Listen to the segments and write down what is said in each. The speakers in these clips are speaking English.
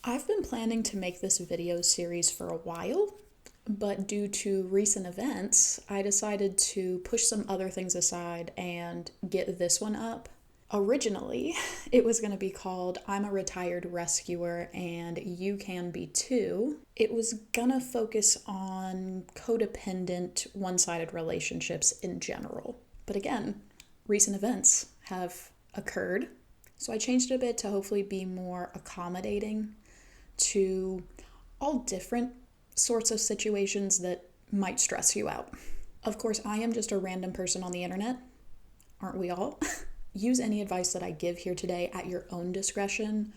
I've been planning to make this video series for a while, but due to recent events, I decided to push some other things aside and get this one up. Originally, it was going to be called I'm a Retired Rescuer and You Can Be Too. It was going to focus on codependent, one-sided relationships in general. But again, recent events have occurred, so I changed it a bit to hopefully be more accommodating to all different sorts of situations that might stress you out. Of course, I am just a random person on the internet. Aren't we all? Use any advice that I give here today at your own discretion,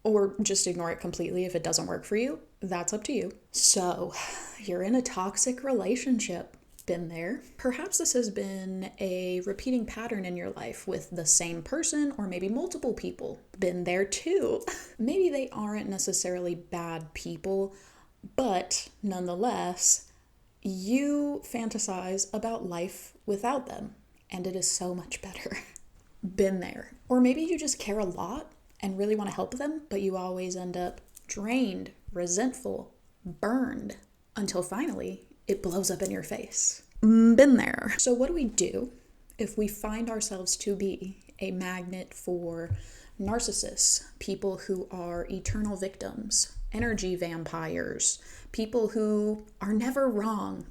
or just ignore it completely if it doesn't work for you. That's up to you. So, you're in a toxic relationship. Been there. Perhaps this has been a repeating pattern in your life with the same person or maybe multiple people. Been there too. Maybe they aren't necessarily bad people, but nonetheless, you fantasize about life without them, and it is so much better. Been there. Or maybe you just care a lot and really want to help them, but you always end up drained, resentful, burned, until finally it blows up in your face. Been there. So what do we do if we find ourselves to be a magnet for narcissists, people who are eternal victims, energy vampires, people who are never wrong,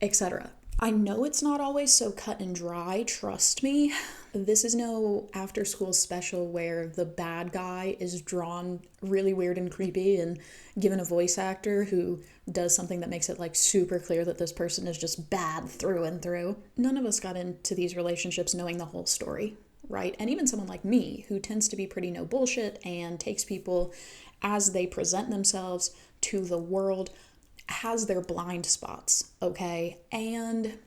etc.? I know it's not always so cut and dry, trust me. This is no after-school special where the bad guy is drawn really weird and creepy and given a voice actor who does something that makes it like super clear that this person is just bad through and through. None of us got into these relationships knowing the whole story, right? And even someone like me, who tends to be pretty no bullshit and takes people as they present themselves to the world, has their blind spots, okay? And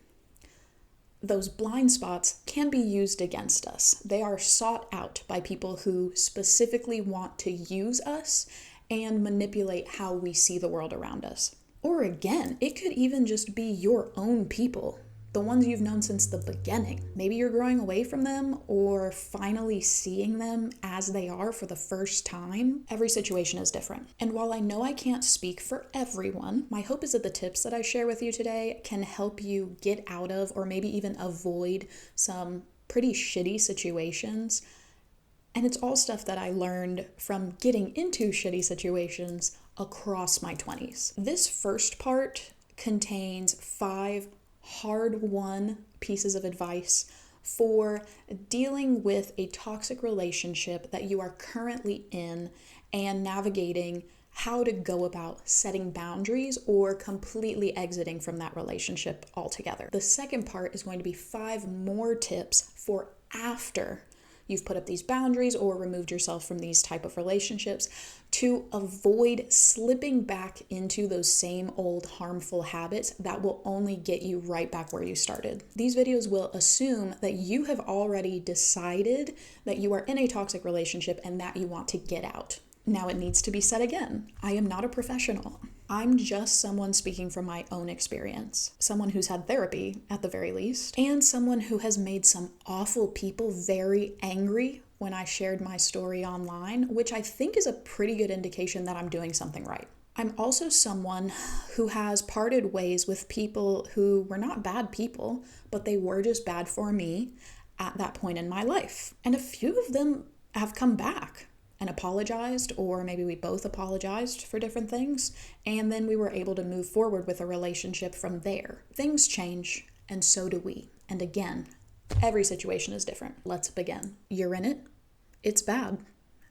those blind spots can be used against us. They are sought out by people who specifically want to use us and manipulate how we see the world around us. Or again, it could even just be your own people, the ones you've known since the beginning. Maybe you're growing away from them or finally seeing them as they are for the first time. Every situation is different. And while I know I can't speak for everyone, my hope is that the tips that I share with you today can help you get out of or maybe even avoid some pretty shitty situations. And it's all stuff that I learned from getting into shitty situations across my 20s. This first part contains 5 hard-won pieces of advice for dealing with a toxic relationship that you are currently in and navigating how to go about setting boundaries or completely exiting from that relationship altogether. The second part is going to be 5 more tips for after you've put up these boundaries or removed yourself from these type of relationships to avoid slipping back into those same old harmful habits that will only get you right back where you started. These videos will assume that you have already decided that you are in a toxic relationship and that you want to get out. Now it needs to be said again, I am not a professional. I'm just someone speaking from my own experience, someone who's had therapy at the very least, and someone who has made some awful people very angry when I shared my story online, which I think is a pretty good indication that I'm doing something right. I'm also someone who has parted ways with people who were not bad people, but they were just bad for me at that point in my life. And a few of them have come back and apologized, or maybe we both apologized for different things, and then we were able to move forward with a relationship from there. Things change, and so do we. And again, every situation is different. Let's begin. You're in it. It's bad.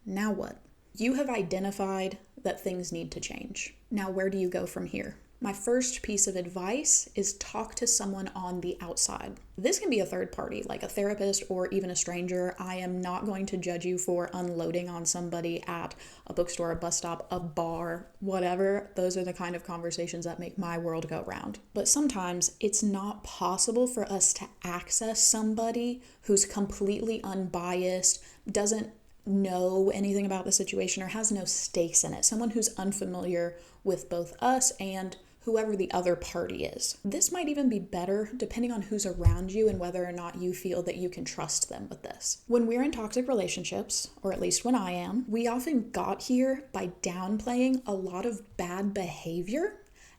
Now what? You have identified that things need to change. Now, where do you go from here? My first piece of advice is talk to someone on the outside. This can be a third party, like a therapist or even a stranger. I am not going to judge you for unloading on somebody at a bookstore, a bus stop, a bar, whatever. Those are the kind of conversations that make my world go round. But sometimes it's not possible for us to access somebody who's completely unbiased, doesn't know anything about the situation or has no stakes in it. Someone who's unfamiliar with both us and whoever the other party is. This might even be better depending on who's around you and whether or not you feel that you can trust them with this. When we're in toxic relationships, or at least when I am, we often got here by downplaying a lot of bad behavior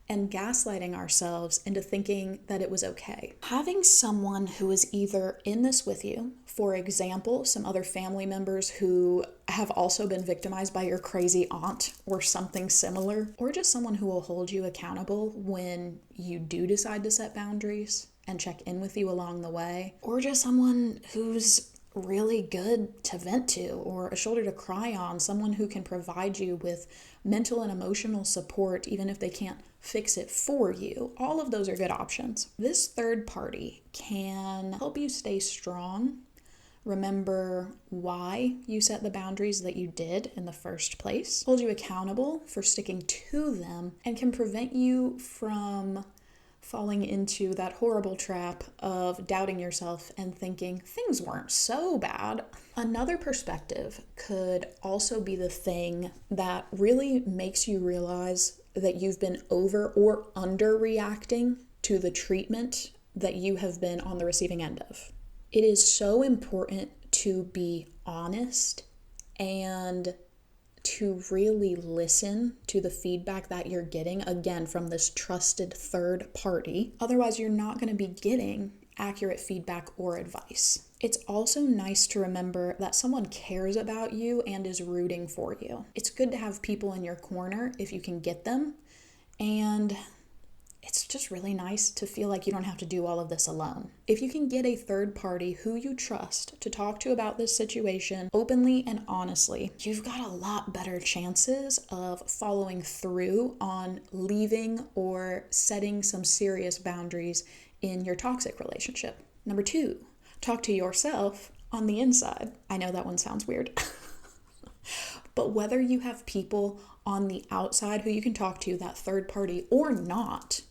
and gaslighting ourselves into thinking that it was okay. Having someone who is either in this with you, for example, some other family members who have also been victimized by your crazy aunt or something similar, or just someone who will hold you accountable when you do decide to set boundaries and check in with you along the way, or just someone who's really good to vent to or a shoulder to cry on, someone who can provide you with mental and emotional support even if they can't fix it for you. All of those are good options. This third party can help you stay strong, remember why you set the boundaries that you did in the first place, hold you accountable for sticking to them, and can prevent you from falling into that horrible trap of doubting yourself and thinking things weren't so bad. Another perspective could also be the thing that really makes you realize that you've been over or underreacting to the treatment that you have been on the receiving end of. It is so important to be honest and to really listen to the feedback that you're getting, again, from this trusted third party. Otherwise, you're not going to be getting accurate feedback or advice. It's also nice to remember that someone cares about you and is rooting for you. It's good to have people in your corner if you can get them, and it's just really nice to feel like you don't have to do all of this alone. If you can get a third party who you trust to talk to about this situation openly and honestly, you've got a lot better chances of following through on leaving or setting some serious boundaries in your toxic relationship. Number 2, talk to yourself on the inside. I know that one sounds weird. But whether you have people on the outside who you can talk to, that third party or not,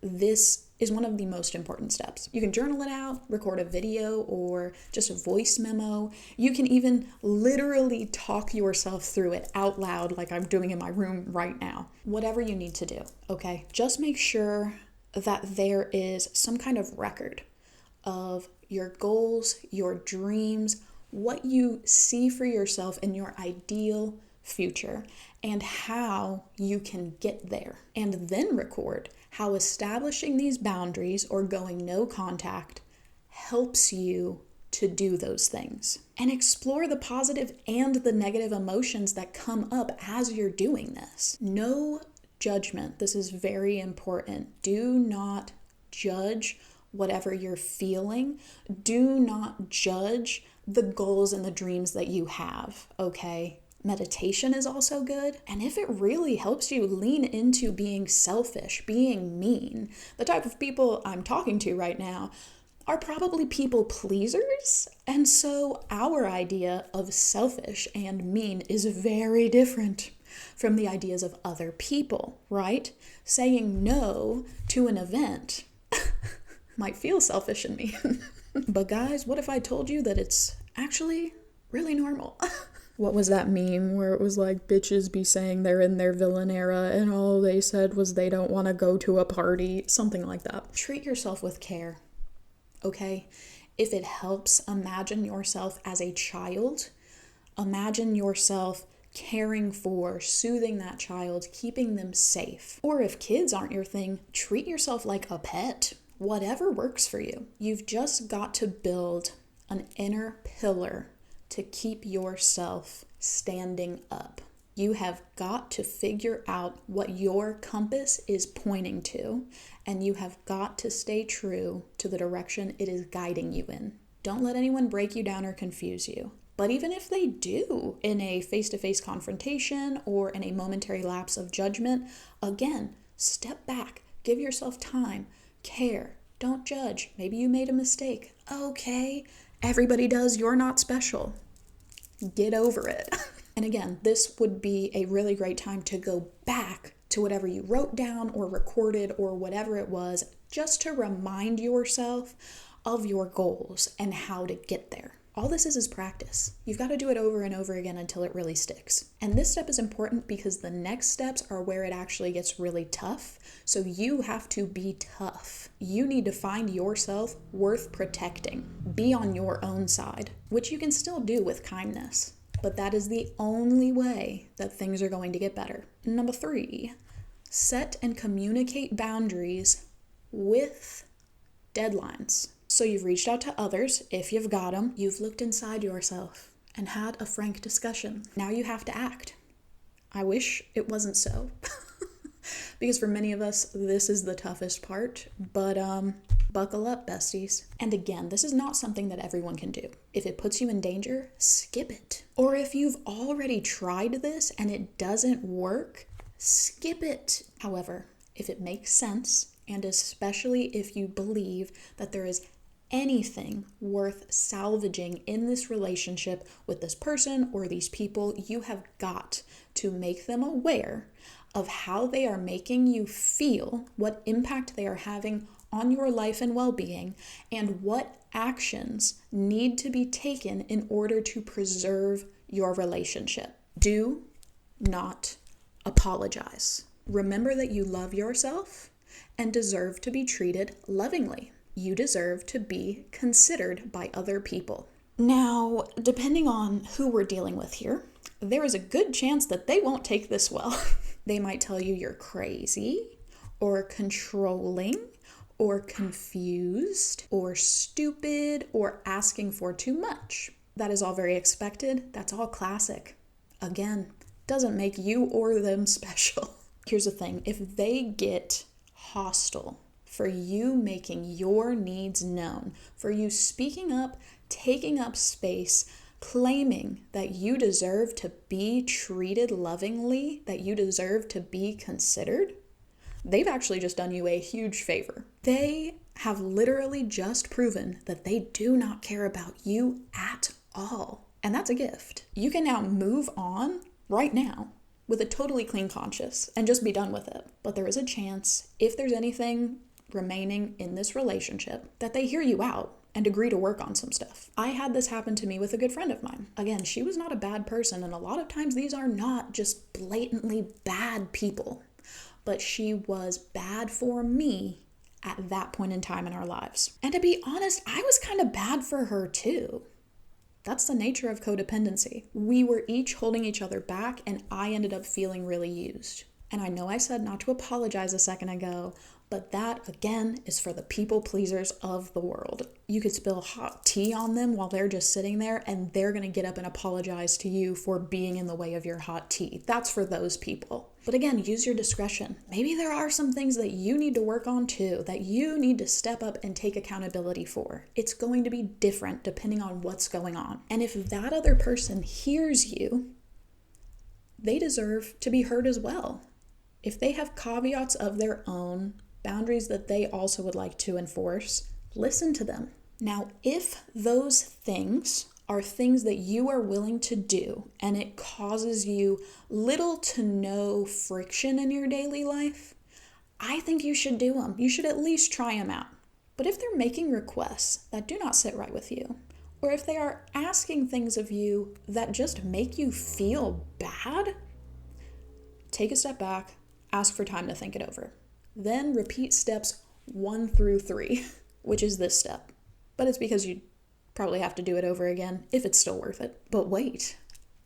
this is one of the most important steps. You can journal it out, record a video, or just a voice memo. You can even literally talk yourself through it out loud like I'm doing in my room right now. Whatever you need to do, okay? Just make sure that there is some kind of record of your goals, your dreams, what you see for yourself in your ideal future, and how you can get there. And then record how establishing these boundaries or going no contact helps you to do those things. And explore the positive and the negative emotions that come up as you're doing this. No judgment. This is very important. Do not judge whatever you're feeling. Do not judge the goals and the dreams that you have, okay? Meditation is also good. And if it really helps you lean into being selfish, being mean, the type of people I'm talking to right now are probably people pleasers. And so our idea of selfish and mean is very different from the ideas of other people, right? Saying no to an event might feel selfish and mean. But guys, what if I told you that it's actually really normal? What was that meme where it was like bitches be saying they're in their villain era and all they said was they don't want to go to a party? Something like that. Treat yourself with care, okay? If it helps, imagine yourself as a child. Imagine yourself caring for, soothing that child, keeping them safe. Or if kids aren't your thing, treat yourself like a pet. Whatever works for you. You've just got to build an inner pillar to keep yourself standing up. You have got to figure out what your compass is pointing to, and you have got to stay true to the direction it is guiding you in. Don't let anyone break you down or confuse you. But even if they do in a face-to-face confrontation or in a momentary lapse of judgment, again, step back, give yourself time, care, don't judge. Maybe you made a mistake. Okay, everybody does, you're not special. Get over it. And again, this would be a really great time to go back to whatever you wrote down or recorded or whatever it was, just to remind yourself of your goals and how to get there. All this is practice. You've got to do it over and over again until it really sticks. And this step is important because the next steps are where it actually gets really tough. So you have to be tough. You need to find yourself worth protecting. Be on your own side, which you can still do with kindness. But that is the only way that things are going to get better. Number 3, set and communicate boundaries with deadlines. So you've reached out to others, if you've got them. You've looked inside yourself and had a frank discussion. Now you have to act. I wish it wasn't so. Because for many of us, this is the toughest part. But buckle up, besties. And again, this is not something that everyone can do. If it puts you in danger, skip it. Or if you've already tried this and it doesn't work, skip it. However, if it makes sense, and especially if you believe that there is anything worth salvaging in this relationship with this person or these people, you have got to make them aware of how they are making you feel, what impact they are having on your life and well-being, and what actions need to be taken in order to preserve your relationship. Do not apologize. Remember that you love yourself and deserve to be treated lovingly. You deserve to be considered by other people. Now, depending on who we're dealing with here, there is a good chance that they won't take this well. They might tell you you're crazy, or controlling, or confused, or stupid, or asking for too much. That is all very expected. That's all classic. Again, doesn't make you or them special. Here's the thing. If they get hostile for you making your needs known, for you speaking up, taking up space, claiming that you deserve to be treated lovingly, that you deserve to be considered, they've actually just done you a huge favor. They have literally just proven that they do not care about you at all. And that's a gift. You can now move on right now with a totally clean conscience and just be done with it. But there is a chance, if there's anything remaining in this relationship, that they hear you out and agree to work on some stuff. I had this happen to me with a good friend of mine. Again, she was not a bad person, and a lot of times these are not just blatantly bad people, but she was bad for me at that point in time in our lives. And to be honest, I was kind of bad for her too. That's the nature of codependency. We were each holding each other back, and I ended up feeling really used. And I know I said not to apologize a second ago, but that, again, is for the people pleasers of the world. You could spill hot tea on them while they're just sitting there, and they're going to get up and apologize to you for being in the way of your hot tea. That's for those people. But again, use your discretion. Maybe there are some things that you need to work on too, that you need to step up and take accountability for. It's going to be different depending on what's going on. And if that other person hears you, they deserve to be heard as well. If they have caveats of their own, boundaries that they also would like to enforce, listen to them. Now, if those things are things that you are willing to do and it causes you little to no friction in your daily life, I think you should do them. You should at least try them out. But if they're making requests that do not sit right with you, or if they are asking things of you that just make you feel bad, take a step back, ask for time to think it over. Then repeat steps 1 through 3, which is this step. But it's because you probably have to do it over again if it's still worth it. But wait,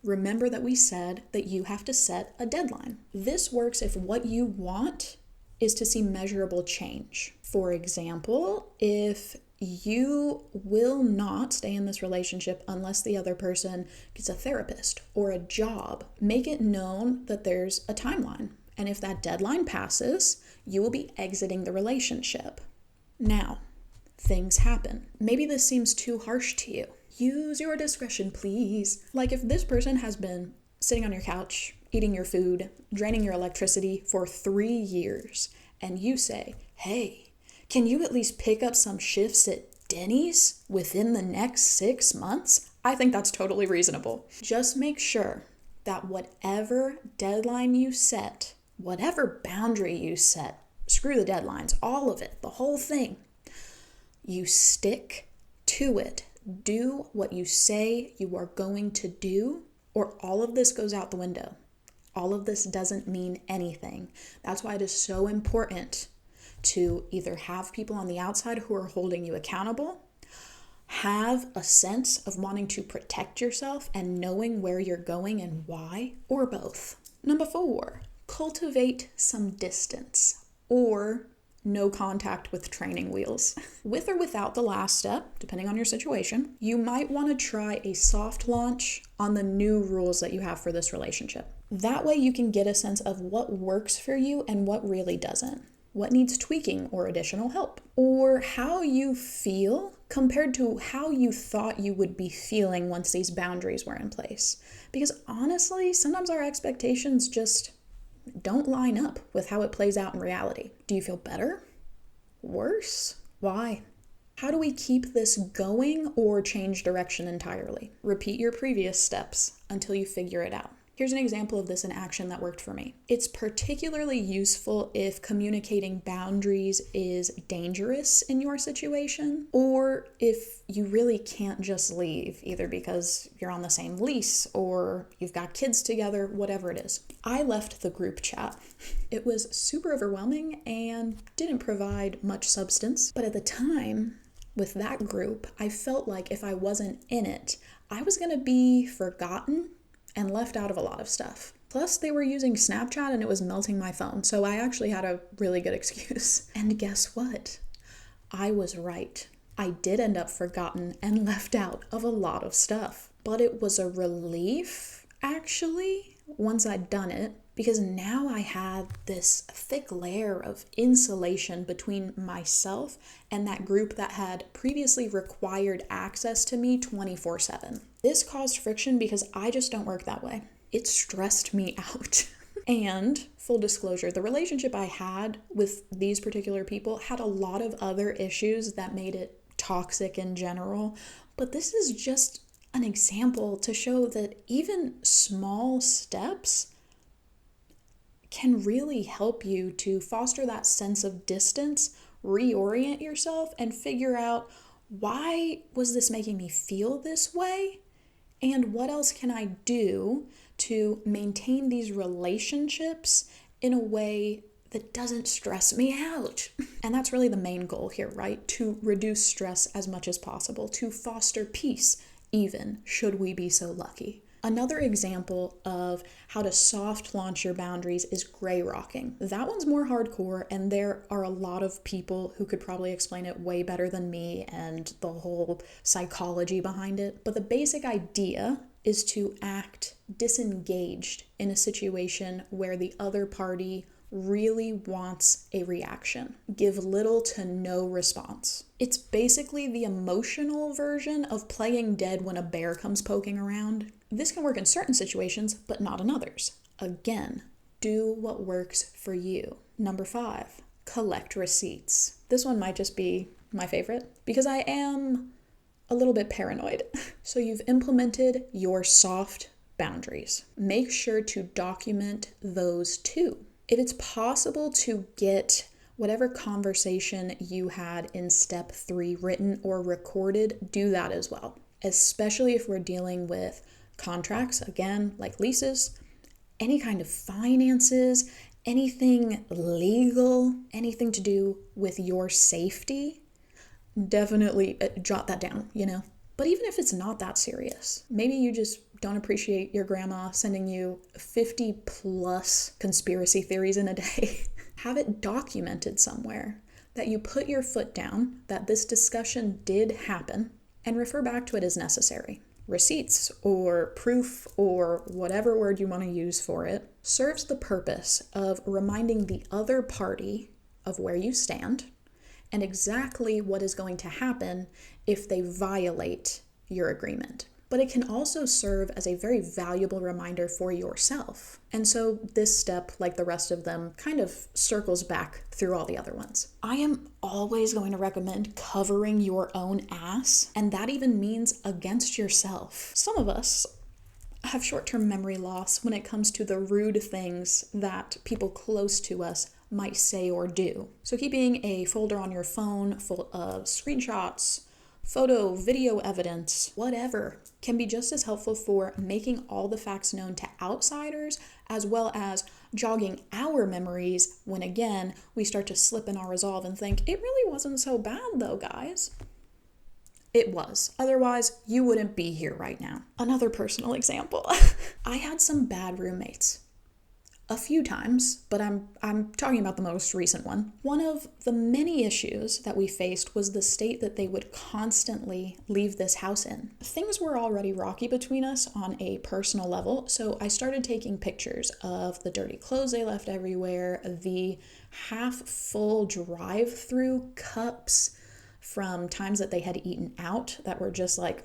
remember that we said that you have to set a deadline. This works if what you want is to see measurable change. For example, if you will not stay in this relationship unless the other person gets a therapist or a job, make it known that there's a timeline. And if that deadline passes, you will be exiting the relationship. Now, things happen. Maybe this seems too harsh to you. Use your discretion, please. Like if this person has been sitting on your couch, eating your food, draining your electricity for 3 years, and you say, hey, can you at least pick up some shifts at Denny's within the next 6 months? I think that's totally reasonable. Just make sure that whatever deadline you set, whatever boundary you set, screw the deadlines, all of it, the whole thing, you stick to it. Do what you say you are going to do, or all of this goes out the window. All of this doesn't mean anything. That's why it is so important to either have people on the outside who are holding you accountable, have a sense of wanting to protect yourself and knowing where you're going and why, or both. Number 4, cultivate some distance or no contact with training wheels. With or without the last step, depending on your situation, you might want to try a soft launch on the new rules that you have for this relationship. That way you can get a sense of what works for you and what really doesn't. What needs tweaking or additional help, or how you feel compared to how you thought you would be feeling once these boundaries were in place. Because honestly, sometimes our expectations just don't line up with how it plays out in reality. Do you feel better? Worse? Why? How do we keep this going or change direction entirely? Repeat your previous steps until you figure it out. Here's an example of this in action that worked for me. It's particularly useful if communicating boundaries is dangerous in your situation, or if you really can't just leave, either because you're on the same lease or you've got kids together, whatever it is. I left the group chat. It was super overwhelming and didn't provide much substance, but at the time, with that group, I felt like if I wasn't in it, I was going to be forgotten and left out of a lot of stuff. Plus, they were using Snapchat and it was melting my phone, so I actually had a really good excuse. And guess what? I was right. I did end up forgotten and left out of a lot of stuff. But it was a relief, actually, once I'd done it, because now I had this thick layer of insulation between myself and that group that had previously required access to me 24/7. This caused friction because I just don't work that way. It stressed me out. And full disclosure, the relationship I had with these particular people had a lot of other issues that made it toxic in general. But this is just an example to show that even small steps can really help you to foster that sense of distance, reorient yourself, and figure out, why was this making me feel this way? And what else can I do to maintain these relationships in a way that doesn't stress me out? And that's really the main goal here, right? To reduce stress as much as possible, to foster peace, even should we be so lucky. Another example of how to soft launch your boundaries is gray rocking. That one's more hardcore, and there are a lot of people who could probably explain it way better than me and the whole psychology behind it. But the basic idea is to act disengaged in a situation where the other party really wants a reaction. Give little to no response. It's basically the emotional version of playing dead when a bear comes poking around. This can work in certain situations, but not in others. Again, do what works for you. Number 5, collect receipts. This one might just be my favorite because I am a little bit paranoid. So you've implemented your soft boundaries. Make sure to document those too. If it's possible to get whatever conversation you had in step 3 written or recorded, do that as well. Especially if we're dealing with contracts, again, like leases, any kind of finances, anything legal, anything to do with your safety, definitely jot that down, But even if it's not that serious, maybe you just don't appreciate your grandma sending you 50 plus conspiracy theories in a day. Have it documented somewhere that you put your foot down, that this discussion did happen, and refer back to it as necessary. Receipts or proof or whatever word you want to use for it serves the purpose of reminding the other party of where you stand and exactly what is going to happen if they violate your agreement. But it can also serve as a very valuable reminder for yourself. And so this step, like the rest of them, kind of circles back through all the other ones. I am always going to recommend covering your own ass, and that even means against yourself. Some of us have short-term memory loss when it comes to the rude things that people close to us might say or do. So keeping a folder on your phone full of screenshots, photo, video evidence, whatever, can be just as helpful for making all the facts known to outsiders, as well as jogging our memories when, again, we start to slip in our resolve and think, it really wasn't so bad though, guys. It was. Otherwise, you wouldn't be here right now. Another personal example. I had some bad roommates. A few times, but I'm talking about the most recent one. One of the many issues that we faced was the state that they would constantly leave this house in. Things were already rocky between us on a personal level, so I started taking pictures of the dirty clothes they left everywhere, the half-full drive-through cups from times that they had eaten out that were just like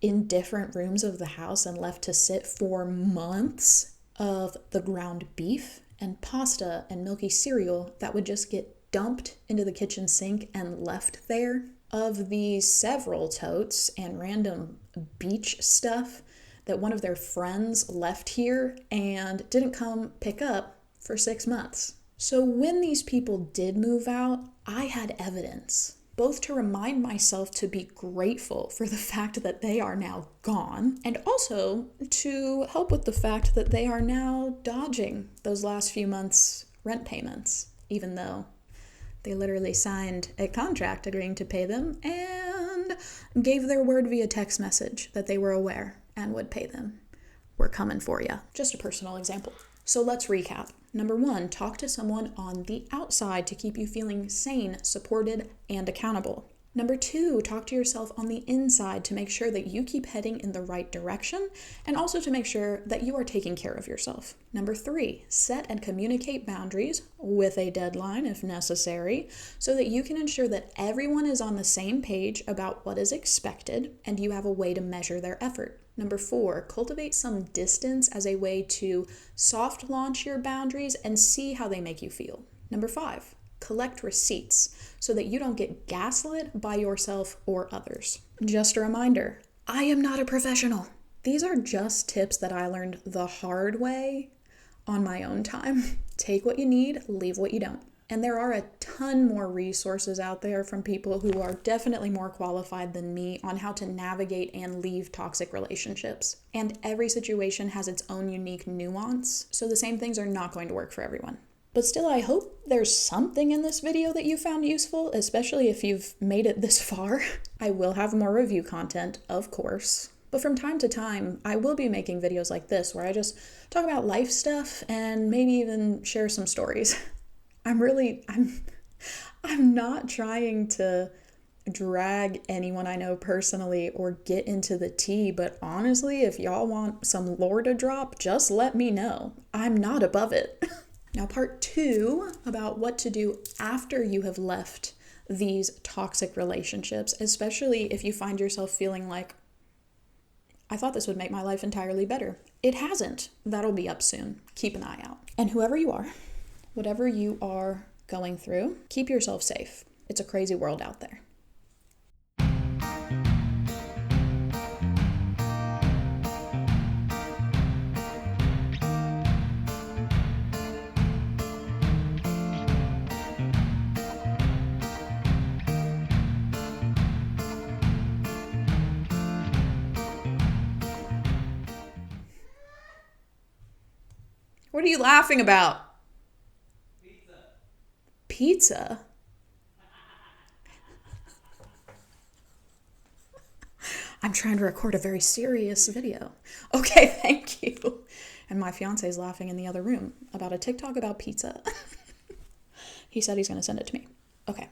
in different rooms of the house and left to sit for months, of the ground beef and pasta and milky cereal that would just get dumped into the kitchen sink and left there, of the several totes and random beach stuff that one of their friends left here and didn't come pick up for 6 months. So when these people did move out, I had evidence, both to remind myself to be grateful for the fact that they are now gone, and also to help with the fact that they are now dodging those last few months' rent payments, even though they literally signed a contract agreeing to pay them and gave their word via text message that they were aware and would pay them. We're coming for you. Just a personal example. So let's recap. Number 1, talk to someone on the outside to keep you feeling sane, supported, and accountable. Number 2, talk to yourself on the inside to make sure that you keep heading in the right direction and also to make sure that you are taking care of yourself. Number 3, set and communicate boundaries with a deadline if necessary so that you can ensure that everyone is on the same page about what is expected and you have a way to measure their effort. Number 4, cultivate some distance as a way to soft launch your boundaries and see how they make you feel. Number 5, collect receipts so that you don't get gaslit by yourself or others. Just a reminder, I am not a professional. These are just tips that I learned the hard way on my own time. Take what you need, leave what you don't. And there are a ton more resources out there from people who are definitely more qualified than me on how to navigate and leave toxic relationships. And every situation has its own unique nuance, so the same things are not going to work for everyone. But still, I hope there's something in this video that you found useful, especially if you've made it this far. I will have more review content, of course. But from time to time, I will be making videos like this where I just talk about life stuff and maybe even share some stories. I'm not trying to drag anyone I know personally or get into the tea, but honestly, if y'all want some lore to drop, just let me know. I'm not above it. Now, part 2 about what to do after you have left these toxic relationships, especially if you find yourself feeling like, I thought this would make my life entirely better. It hasn't. That'll be up soon. Keep an eye out. And whoever you are, whatever you are going through, keep yourself safe. It's a crazy world out there. What are you laughing about? Pizza? I'm trying to record a very serious video. Okay, thank you. And my fiance is laughing in the other room about a TikTok about pizza. He said he's going to send it to me. Okay.